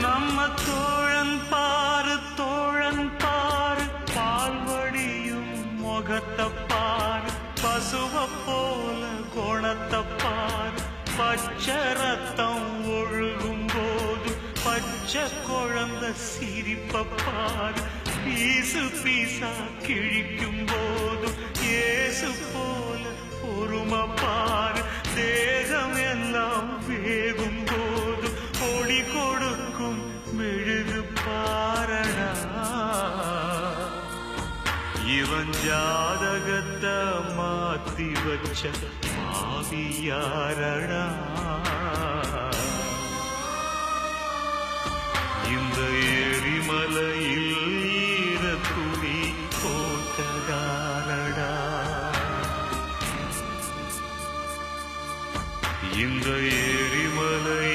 நம்ம தோழன் பாரு பால்வடியும் முகத்தப்பார் பசுவ போல குணத்தப்பார் பச்சை ரத்தம் ஒழுகும் போது பச்சை குழந்தை சிரிப்பப்பார் பீசு பீசா கிழிக்கும் போது ஏசு போல பொறுமப்பார் தேகம் எல்லாம் வேகும் போது ஒளி கொடுக்கும் மெழுகு பாரடா இவன் ஜாதகத்தை மாத்தி வச்ச பாவியாரடா இந்த எரிமலையில் ஈர துணி போட்டதாரடா இந்த எரிமலை